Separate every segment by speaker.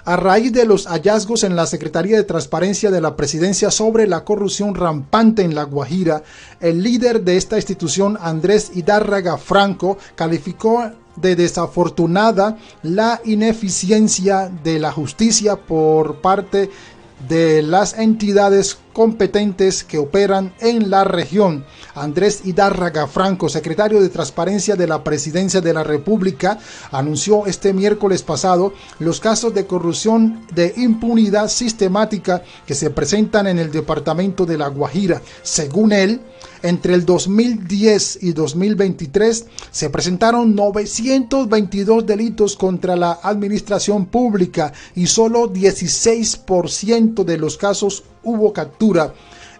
Speaker 1: A raíz de los hallazgos en la Secretaría de Transparencia de la Presidencia sobre la corrupción rampante en La Guajira, el líder de esta institución, Andrés Idárraga Franco, calificó de desafortunada la ineficiencia de la justicia por parte de las entidades competentes que operan en la región. Andrés Idárraga Franco, secretario de Transparencia de la Presidencia de la República, anunció este miércoles pasado los casos de corrupción de impunidad sistemática que se presentan en el departamento de La Guajira. Según él, entre el 2010 y 2023 se presentaron 922 delitos contra la administración pública y solo 16% de los casos hubo captura.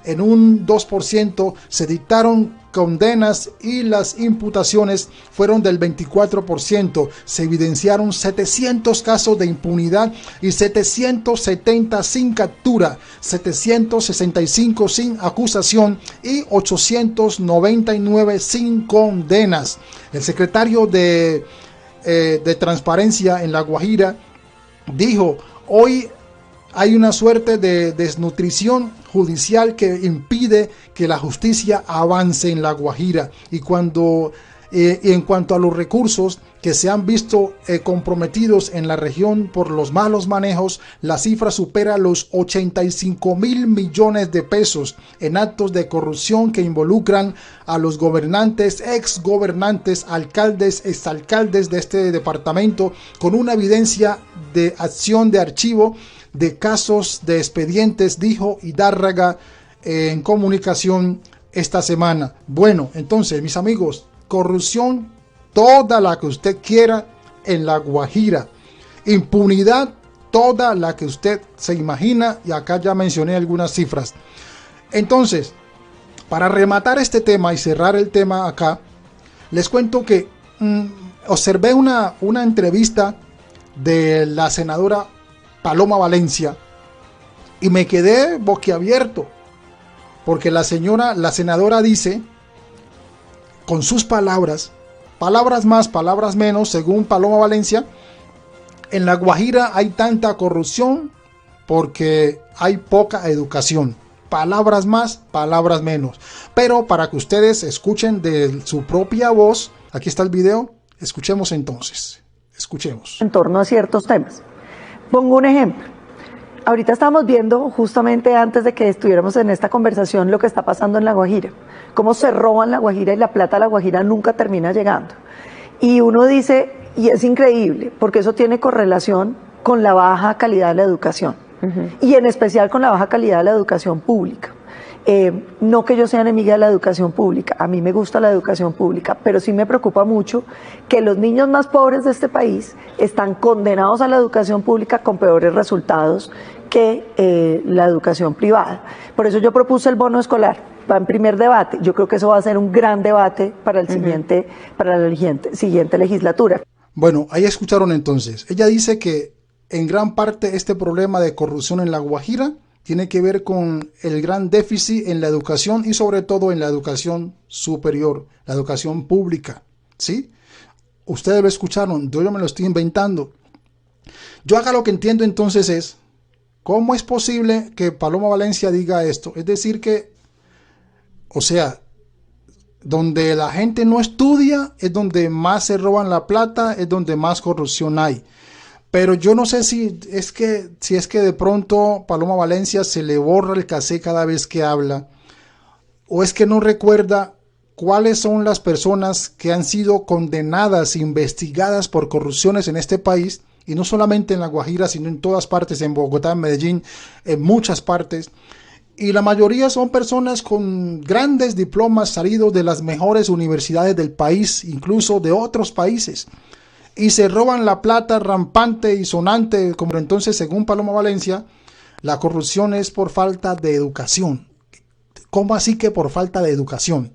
Speaker 1: En un 2% se dictaron condenas y las imputaciones fueron del 24%. Se evidenciaron 700 casos de impunidad y 770 sin captura, 765 sin acusación y 899 sin condenas. El secretario de Transparencia en La Guajira dijo: hoy hay una suerte de desnutrición judicial que impide que la justicia avance en La Guajira. Y en cuanto a los recursos que se han visto comprometidos en la región por los malos manejos, la cifra supera los 85.000 millones de pesos en actos de corrupción que involucran a los gobernantes, exgobernantes, alcaldes, exalcaldes de este departamento, con una evidencia de acción de archivo de casos de expedientes, dijo Idárraga en comunicación esta semana. Bueno, entonces, mis amigos, corrupción toda la que usted quiera en La Guajira, impunidad toda la que usted se imagina, y acá ya mencioné algunas cifras. Entonces, para rematar este tema y cerrar el tema acá, les cuento que observé una entrevista de la senadora Paloma Valencia y me quedé boquiabierto, porque la senadora dice, con sus palabras más, palabras menos, según Paloma Valencia, en La Guajira hay tanta corrupción porque hay poca educación. Palabras más, palabras menos. Pero para que ustedes escuchen de su propia voz, aquí está el video, escuchemos entonces. Escuchemos.
Speaker 2: En torno a ciertos temas. Pongo un ejemplo. Ahorita estamos viendo, justamente antes de que estuviéramos en esta conversación, lo que está pasando en La Guajira. Cómo se roban La Guajira y la plata de La Guajira nunca termina llegando. Y uno dice, y es increíble, porque eso tiene correlación con la baja calidad de la educación. Y en especial con la baja calidad de la educación pública. No que yo sea enemiga de la educación pública, a mí me gusta la educación pública, pero sí me preocupa mucho que los niños más pobres de este país están condenados a la educación pública con peores resultados que la educación privada. Por eso yo propuse el bono escolar, va en primer debate. Yo creo que eso va a ser un gran debate para la siguiente legislatura.
Speaker 1: Bueno, ahí escucharon entonces. Ella dice que en gran parte este problema de corrupción en La Guajira tiene que ver con el gran déficit en la educación y sobre todo en la educación superior, la educación pública, ¿sí? Ustedes lo escucharon, yo me lo estoy inventando. Yo acá lo que entiendo entonces es, ¿cómo es posible que Paloma Valencia diga esto? Es decir que, o sea, donde la gente no estudia es donde más se roban la plata, es donde más corrupción hay. Pero yo no sé si es que de pronto Paloma Valencia se le borra el cassette cada vez que habla, o es que no recuerda cuáles son las personas que han sido condenadas, investigadas por corrupciones en este país, y no solamente en La Guajira, sino en todas partes, en Bogotá, en Medellín, en muchas partes. Y la mayoría son personas con grandes diplomas salidos de las mejores universidades del país, incluso de otros países. Y se roban la plata rampante y sonante, como entonces, según Paloma Valencia, la corrupción es por falta de educación. ¿Cómo así que por falta de educación?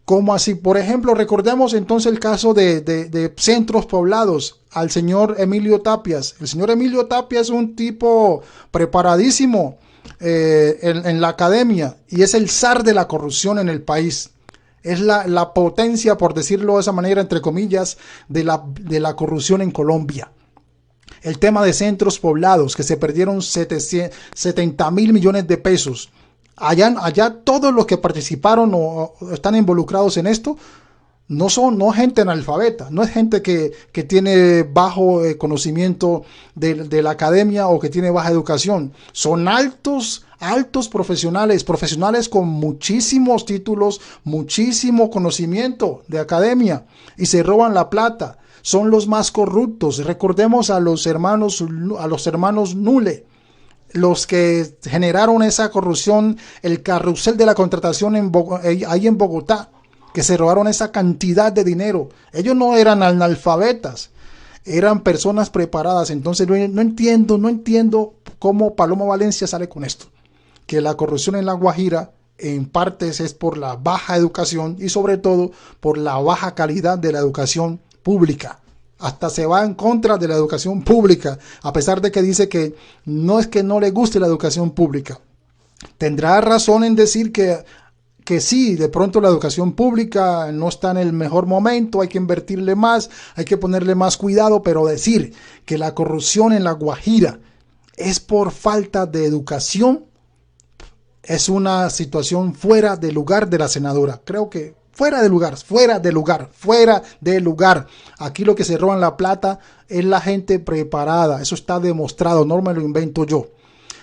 Speaker 1: ¿Cómo así? Por ejemplo, recordemos entonces el caso de centros poblados, al señor Emilio Tapias. El señor Emilio Tapias es un tipo preparadísimo en la academia y es el zar de la corrupción en el país. Es la potencia, por decirlo de esa manera, entre comillas, de la corrupción en Colombia. El tema de centros poblados, que se perdieron 70.000 millones de pesos. Allá todos los que participaron o están involucrados en esto no gente analfabeta, no es gente que tiene bajo conocimiento de la academia o que tiene baja educación. Son altos profesionales con muchísimos títulos, muchísimo conocimiento de academia, y se roban la plata. Son los más corruptos. Recordemos a los hermanos Nule, los que generaron esa corrupción, el carrusel de la contratación ahí en Bogotá, que se robaron esa cantidad de dinero. Ellos no eran analfabetas, eran personas preparadas. Entonces no entiendo cómo Paloma Valencia sale con esto, que la corrupción en La Guajira en partes es por la baja educación y sobre todo por la baja calidad de la educación pública. Hasta se va en contra de la educación pública, a pesar de que dice que no es que no le guste la educación pública. Tendrá razón en decir que sí, de pronto la educación pública no está en el mejor momento, hay que invertirle más, hay que ponerle más cuidado, pero decir que la corrupción en La Guajira es por falta de educación es una situación fuera de lugar de la senadora. Creo que fuera de lugar. Aquí lo que se roban la plata es la gente preparada. Eso está demostrado, no me lo invento yo.